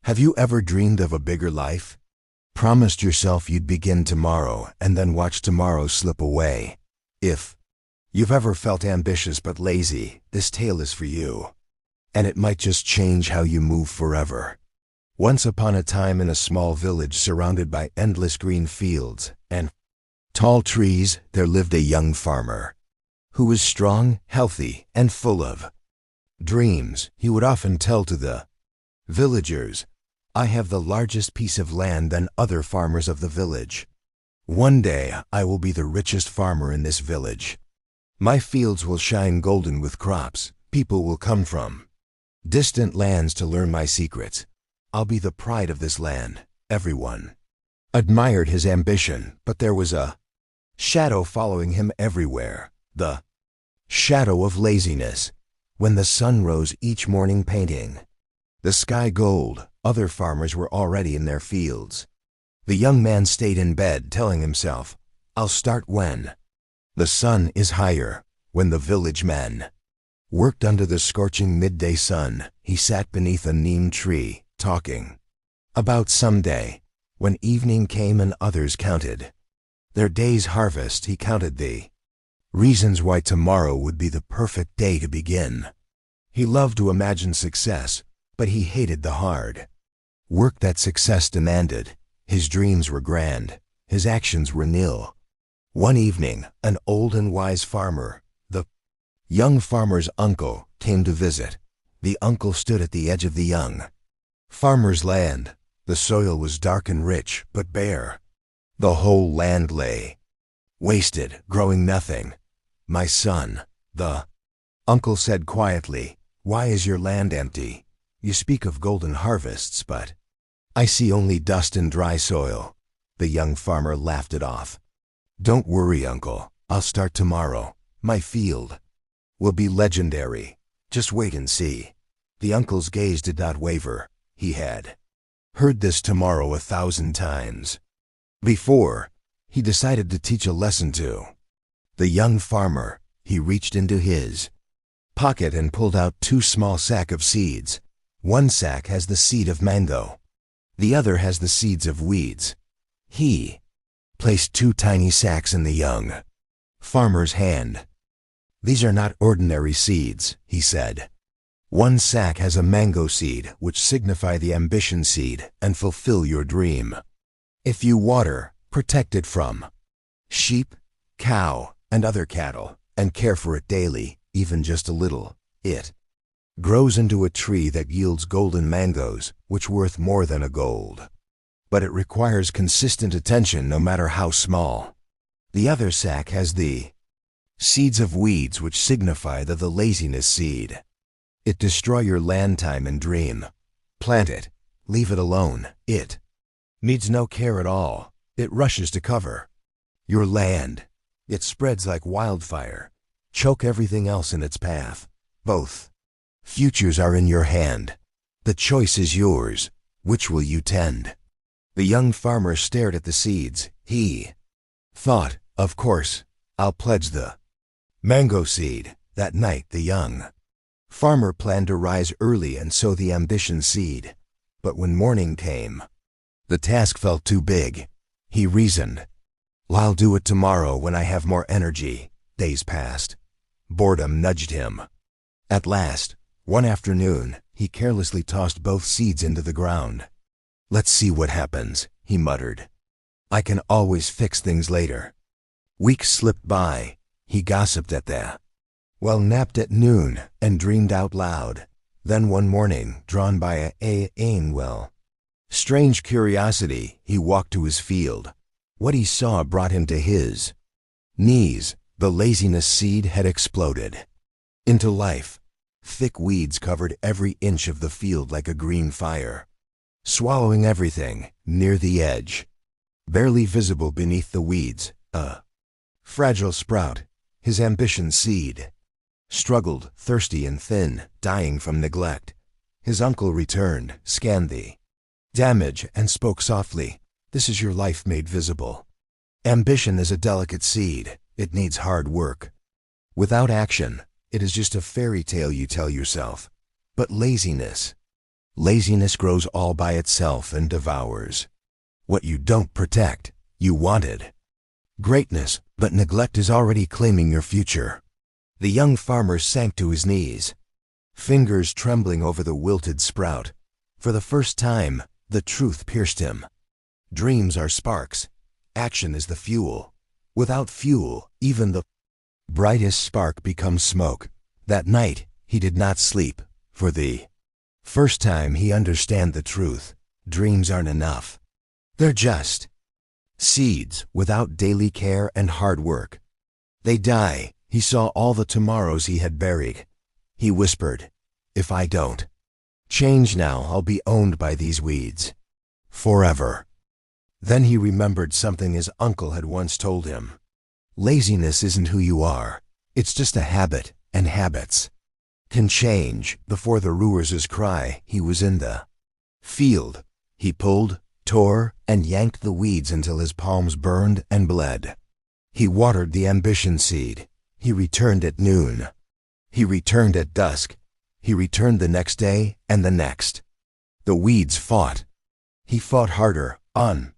Have you ever dreamed of a bigger life? Promised yourself you'd begin tomorrow and then watch tomorrow slip away? If you've ever felt ambitious but lazy, this tale is for you. And it might just change how you move forever. Once upon a time in a small village surrounded by endless green fields and tall trees, there lived a young farmer who was strong, healthy, and full of dreams. He would often tell to the villagers, "I have the largest piece of land than other farmers of the village. One day I will be the richest farmer in this village. My fields will shine golden with crops. People will come from distant lands to learn my secrets. I'll be the pride of this land." Everyone admired his ambition, but there was a shadow following him everywhere. The shadow of laziness. When the sun rose each morning painting the sky gold, other farmers were already in their fields. The young man stayed in bed telling himself, "I'll start when the sun is higher." When the village men worked under the scorching midday sun, he sat beneath a neem tree, talking about someday. When evening came and others counted their day's harvest, he counted the reasons why tomorrow would be the perfect day to begin. He loved to imagine success, but he hated the hard work that success demanded. His dreams were grand, his actions were nil. One evening, an old and wise farmer, the young farmer's uncle, came to visit. The uncle stood at the edge of the young farmer's land. The soil was dark and rich, but bare. The whole land lay wasted, growing nothing. "My son," the uncle said quietly, "why is your land empty? You speak of golden harvests, but I see only dust and dry soil." The young farmer laughed it off. "Don't worry, uncle. I'll start tomorrow. My field will be legendary. Just wait and see." The uncle's gaze did not waver. He had heard this tomorrow 1,000 times before. He decided to teach a lesson to the young farmer. He reached into his pocket and pulled out 2 small sacks of seeds. One sack has the seed of mango. The other has the seeds of weeds. He placed 2 tiny sacks in the young farmer's hand. "These are not ordinary seeds," he said. "One sack has a mango seed, which signify the ambition seed and fulfill your dream. If you water, protect it from sheep, cow, and other cattle, and care for it daily, even just a little, it grows into a tree that yields golden mangoes, which worth more than a gold. But it requires consistent attention no matter how small." The other sack has the seeds of weeds, which signify the laziness seed. It destroy your land time and dream. Plant it, leave it alone. It needs no care at all. It rushes to cover your land. It spreads like wildfire. Choke everything else in its path. Both futures are in your hand. The choice is yours. Which will you tend? The young farmer stared at the seeds. He thought, "Of course, I'll pledge the mango seed." That night, the young farmer planned to rise early and sow the ambition seed. But when morning came, the task felt too big. He reasoned, "I'll do it tomorrow when I have more energy." Days passed. Boredom nudged him. At last, one afternoon, he carelessly tossed both seeds into the ground. "Let's see what happens," he muttered. "I can always fix things later." Weeks slipped by. He gossiped at the napped at noon, and dreamed out loud. Then one morning, drawn by a strange curiosity, he walked to his field. What he saw brought him to his knees. The laziness seed had exploded into life. Thick weeds covered every inch of the field like a green fire, swallowing everything near the edge. Barely visible beneath the weeds, a fragile sprout, his ambition seed, struggled, thirsty and thin, dying from neglect. His uncle returned, scanned the damage, and spoke softly, "This is your life made visible. Ambition is a delicate seed. It needs hard work. Without action, it is just a fairy tale you tell yourself. But laziness Laziness grows all by itself and devours what you don't protect. You wanted greatness, but neglect is already claiming your future. The young farmer sank to his knees, fingers trembling over the wilted sprout. For the first time, the truth pierced him. Dreams are sparks. Action is the fuel. Without fuel, even the brightest spark becomes smoke. That night, he did not sleep. For the first time, he understood the truth. Dreams aren't enough. They're just seeds without daily care and hard work. They die. He saw all the tomorrows he had buried. He whispered, "If I don't change now, I'll be owned by these weeds forever." Then he remembered something his uncle had once told him. Laziness isn't who you are. It's just a habit, and habits can change. Before the Ruers' cry, he was in the field. He pulled, tore, and yanked the weeds until his palms burned and bled. He watered the ambition seed. He returned at noon. He returned at dusk. He returned the next day and the next. The weeds fought. He fought harder. On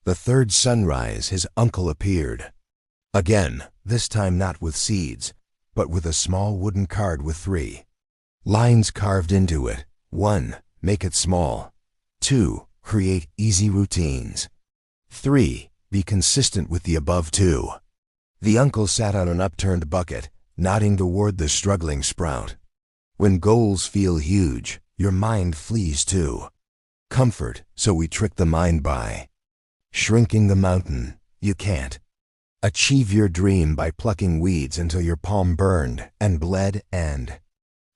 the third sunrise, his uncle appeared. Again, this time not with seeds, but with a small wooden card with 3 lines carved into it. 1. Make it small. 2. Create easy routines. 3. Be consistent with the above 2. The uncle sat on an upturned bucket, nodding toward the struggling sprout. When goals feel huge, your mind flees too. Comfort, so we trick the mind by shrinking the mountain. You can't achieve your dream by plucking weeds until your palm burned and bled, and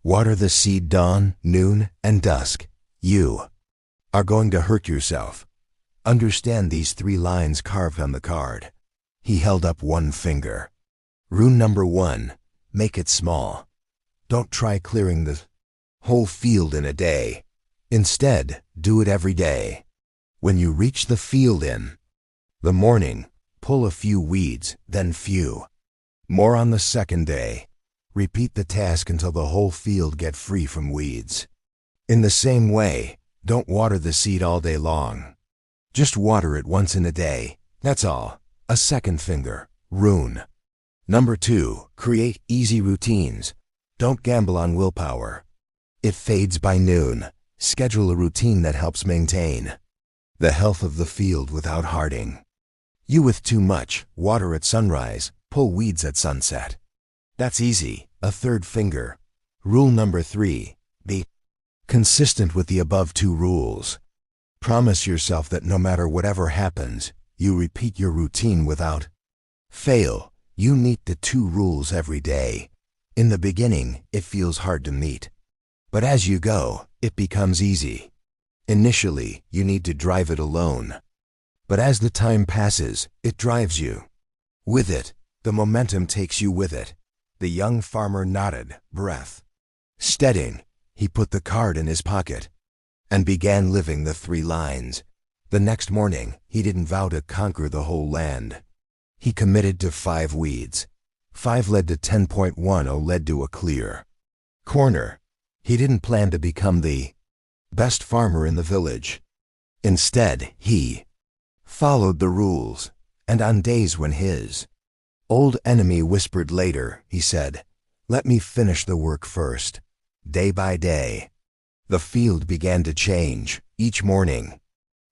water the seed dawn, noon, and dusk. You are going to hurt yourself. Understand these 3 lines carved on the card. He held up one finger. Rule number 1, make it small. Don't try clearing the whole field in a day. Instead, do it every day. When you reach the field in the morning, pull a few weeds, then few more on the second day. Repeat the task until the whole field gets free from weeds. In the same way, don't water the seed all day long. Just water it once in a day. That's all. A second finger. Rune. Number 2, create easy routines. Don't gamble on willpower. It fades by noon. Schedule a routine that helps maintain the health of the field without harding you with too much. Water at sunrise, pull weeds at sunset. That's easy. A third finger. Rule number 3, be consistent with the above 2 rules. Promise yourself that no matter whatever happens, you repeat your routine without fail. You meet the 2 rules every day. In the beginning, it feels hard to meet. But as you go, it becomes easy. Initially, you need to drive it alone. But as the time passes, it drives you with it. The momentum takes you with it. The young farmer nodded, breath steadying. He put the card in his pocket and began living the 3 lines. The next morning, he didn't vow to conquer the whole land. He committed to 5 weeds. 5 led to 10.10 led to a clear corner. He didn't plan to become the best farmer in the village. Instead, he followed the rules, and on days when his old enemy whispered later, he said, "Let me finish the work first." Day by day, the field began to change. Each morning,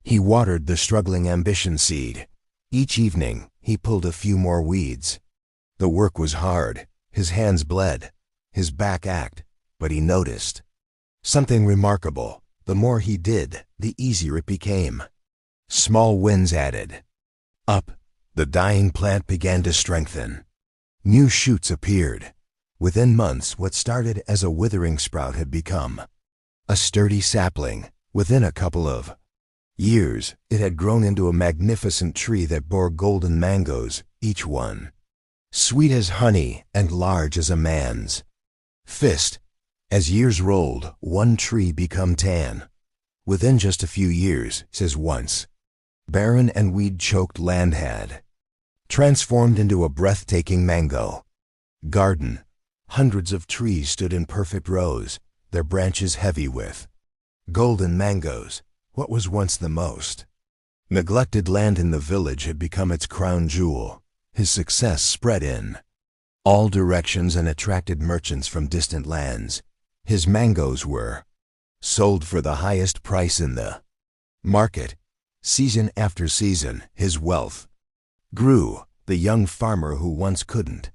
he watered the struggling ambition seed. Each evening, he pulled a few more weeds. The work was hard. His hands bled. His back ached. But he noticed something remarkable. The more he did, the easier it became. Small wins added up. The dying plant began to strengthen. New shoots appeared. Within months, what started as a withering sprout had become a sturdy sapling. Within a couple of years, it had grown into a magnificent tree that bore golden mangoes, each one sweet as honey and large as a man's fist. As years rolled, one tree became tan. Within just a few years, says once barren and weed-choked land had transformed into a breathtaking mango garden. Hundreds of trees stood in perfect rows, their branches heavy with Golden mangoes, what was once the most neglected land in the village, had become its crown jewel. His success spread in all directions and attracted merchants from distant lands. His mangoes were sold for the highest price in the market. Season after season, his wealth grew. The young farmer who once couldn't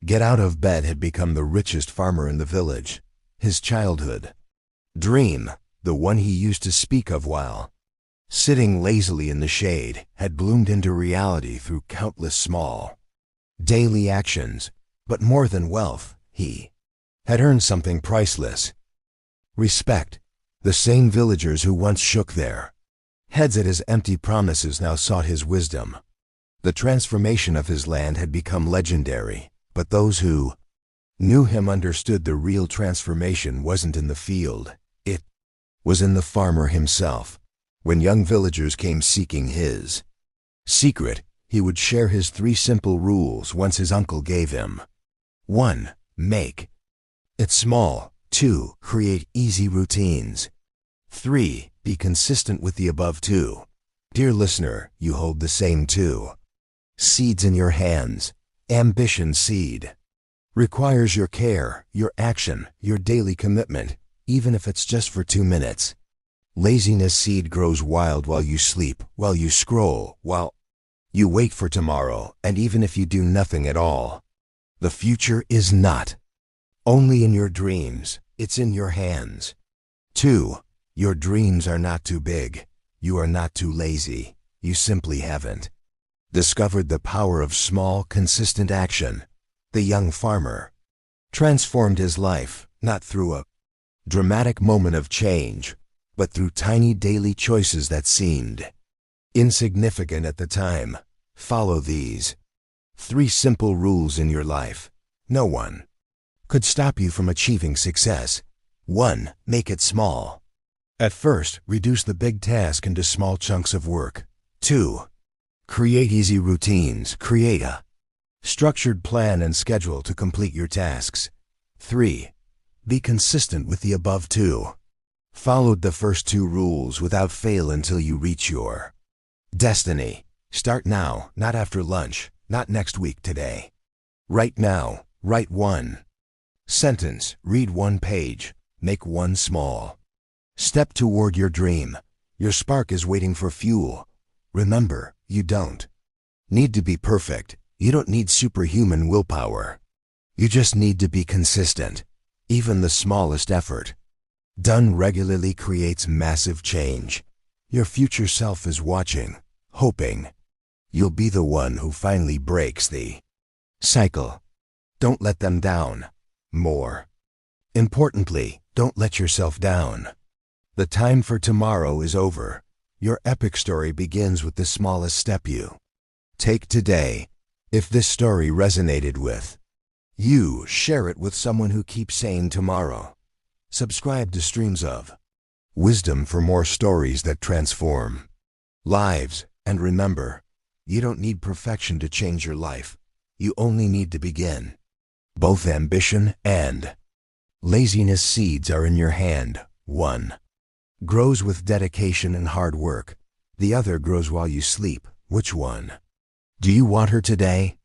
get out of bed had become the richest farmer in the village. His childhood dream, the one he used to speak of while sitting lazily in the shade, had bloomed into reality through countless small daily actions. But more than wealth, he had earned something priceless: respect. The same villagers who once shook their heads at his empty promises now sought his wisdom. The transformation of his land had become legendary, but those who knew him understood the real transformation wasn't in the field, it was in the farmer himself. When young villagers came seeking his secret, he would share his 3 simple rules once his uncle gave him. 1. Make it small. 2. Create easy routines. 3. Be consistent with the above 2. Dear listener, you hold the same 2 seeds in your hands. Ambition seed requires your care, your action, your daily commitment, even if it's just for 2 minutes. Laziness seed grows wild while you sleep, while you scroll, while you wait for tomorrow, and even if you do nothing at all. The future is not only in your dreams, it's in your hands. 2. Your dreams are not too big. You are not too lazy. You simply haven't discovered the power of small, consistent action. The young farmer transformed his life, not through a dramatic moment of change, but through tiny daily choices that seemed insignificant at the time. Follow these 3 simple rules in your life. No one could stop you from achieving success. 1. Make it small. At first, reduce the big task into small chunks of work. 2. Create easy routines. Create a structured plan and schedule to complete your tasks. 3. Be consistent with the above 2. Followed the first 2 rules without fail until you reach your destiny. Start now, not after lunch, not next week, today. Right now, write 1 sentence, read 1 page, make 1 small step toward your dream. Your spark is waiting for fuel. Remember, you don't need to be perfect. You don't need superhuman willpower. You just need to be consistent. Even the smallest effort done regularly creates massive change. Your future self is watching, hoping you'll be the one who finally breaks the cycle. Don't let them down. More importantly, don't let yourself down. The time for tomorrow is over. Your epic story begins with the smallest step you take today. If this story resonated with you, share it with someone who keeps saying tomorrow. Subscribe to Streams of Wisdom for more stories that transform lives. And remember, you don't need perfection to change your life. You only need to begin. Both ambition and laziness seeds are in your hand. 1 grows with dedication and hard work. The other grows while you sleep. Which one do you want her today?